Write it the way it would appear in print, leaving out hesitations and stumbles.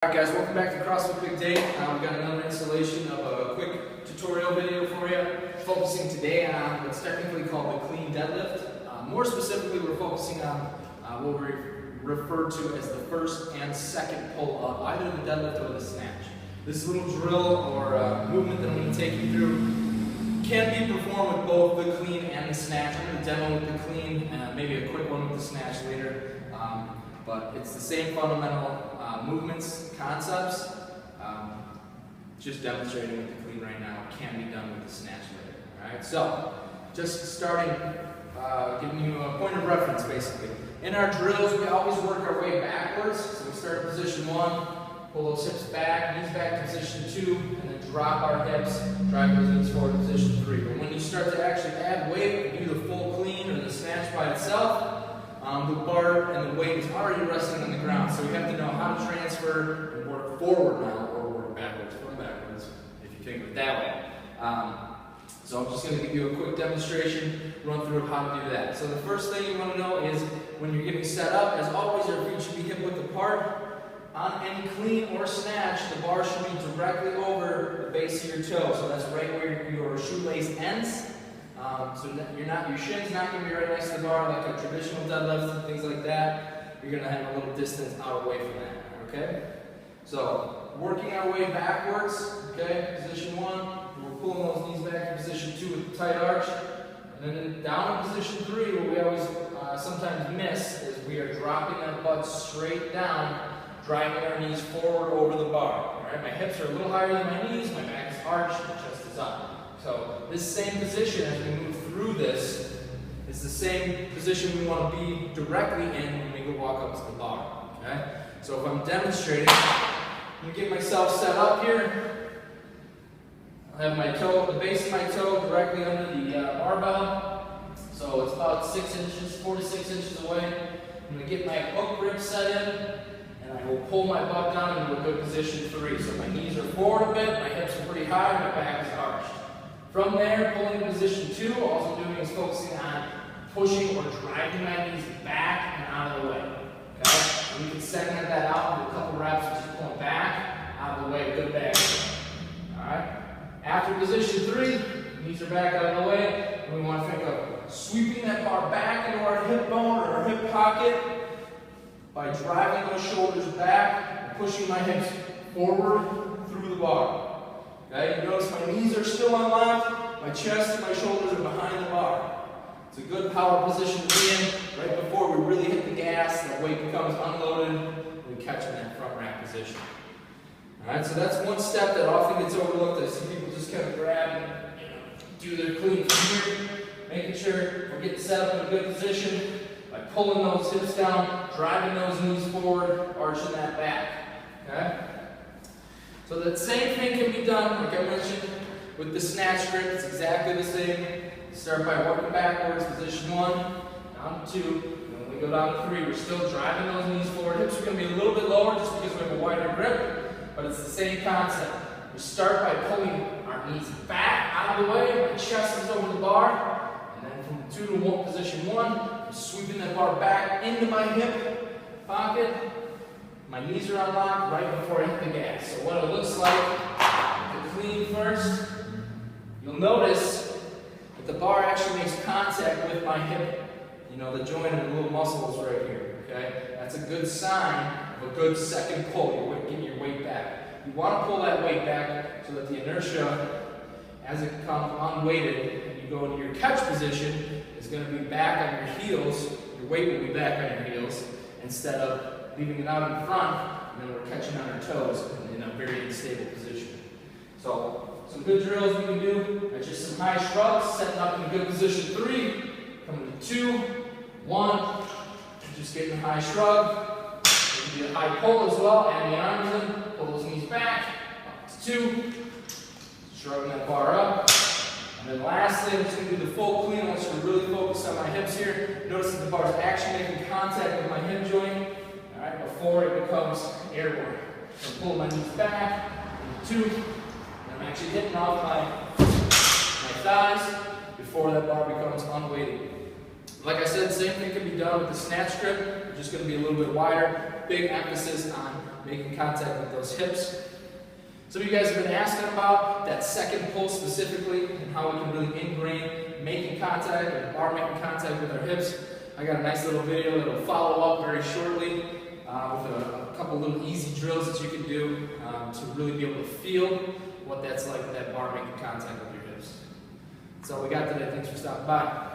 Alright guys, welcome back to CrossFit Big Dane. We've got another installation of a quick tutorial video for you, focusing today on what's technically called the clean deadlift. More specifically, we're focusing on what we refer to as the first and second pull of either the deadlift or the snatch. This little drill or movement that I'm going to take you through can be performed with both the clean and the snatch. I'm going to demo with the clean, maybe a quick one with the snatch later. But it's the same fundamental movements, concepts, just demonstrating with the clean right now. It can be done with the snatch later. Alright, so just starting, giving you a point of reference basically. In our drills, we always work our way backwards. So we start at position 1, pull those hips back, knees back to position 2, and then drop our hips, drive those knees forward to position 3. But when you start to actually add weight, do the full clean or the snatch by itself, the bar and the weight is already resting on the ground, so you have to know how to transfer and work forward now, or work backwards from backwards, if you think of it that way. So I'm just going to give you a quick demonstration, run through how to do that. So the first thing you want to know is when you're getting set up, as always, your feet should be hip width apart. On any clean or snatch, the bar should be directly over the base of your toe, so that's right where your shoelace ends. So your shin's not going to be right next to the bar like a traditional deadlift and things like that. You're going to have a little distance out away from that, okay? So, working our way backwards, okay? Position 1, we're pulling those knees back to position 2 with the tight arch. And then down in position 3, what we always sometimes miss is we are dropping that butt straight down, driving our knees forward over the bar. All right? My hips are a little higher than my knees, my back is arched, my chest is up. So this same position as we move through this is the same position we want to be directly in when we go walk up to the bar. Okay? So if I'm demonstrating, I'm going to get myself set up here. I have my toe, the base of my toe directly under the barbell. So it's about 6 inches, 4 to 6 inches away. I'm going to get my hook grip set in, and I will pull my butt down into a good position 3. So my knees are forward a bit, my hips are pretty high, my back is arched. From there, pulling in position 2, all I'm doing is focusing on pushing or driving my knees back and out of the way. Okay? And you can segment that out with a couple reps, just pulling back, out of the way, good back. Alright? After position 3, knees are back out of the way, and we want to think of sweeping that bar back into our hip bone or our hip pocket by driving those shoulders back and pushing my hips forward through the bar. Okay, you notice my knees are still unlocked, my chest and my shoulders are behind the bar. It's a good power position to be in right before we really hit the gas, the weight becomes unloaded, and we catch in that front rack position. Alright, so that's one step that often gets overlooked. I see people just kind of grab and do their clean from here, making sure we're getting set up in a good position by pulling those hips down, driving those knees forward, arching that back. Okay? So that same thing can be done, like I mentioned, with the snatch grip. It's exactly the same. Start by working backwards, position 1, down to 2, and when we go down to 3, we're still driving those knees forward. Hips are going to be a little bit lower just because we have a wider grip, but it's the same concept. We start by pulling our knees back out of the way, my chest is over the bar, and then from 2 to 1, position 1, I'm sweeping that bar back into my hip pocket. My knees are unlocked right before I hit the gas. So what it looks like, the clean first, you'll notice that the bar actually makes contact with my hip. You know, the joint and the little muscles right here, okay? That's a good sign of a good second pull. You're getting your weight back. You want to pull that weight back so that the inertia, as it comes unweighted, and you go into your catch position, is going to be back on your heels. Your weight will be back on your heels instead of leaving it out in front, and then we're catching on our toes in a very unstable position. So, some good drills we can do are just some high shrugs, setting up in a good position 3, coming to 2, 1, just getting a high shrug. You can do a high pull as well, add the arms in, pull those knees back, up to 2, shrugging that bar up. And then lastly, I'm just going to do the full clean. I want you to really focus on my hips here. Notice that the bar is actually making contact with my hip joint. Alright, before it becomes airborne. So pull my knees back, 2, and I'm actually hitting off my thighs before that bar becomes unweighted. Like I said, same thing can be done with the snatch grip. We're just going to be a little bit wider. Big emphasis on making contact with those hips. Some of you guys have been asking about that second pull specifically and how we can really ingrain making contact or making contact with our hips. I got a nice little video that will follow up very shortly with a couple little easy drills that you can do to really be able to feel what that's like with that bar making contact with your hips. That's all we got today. Thanks for stopping by.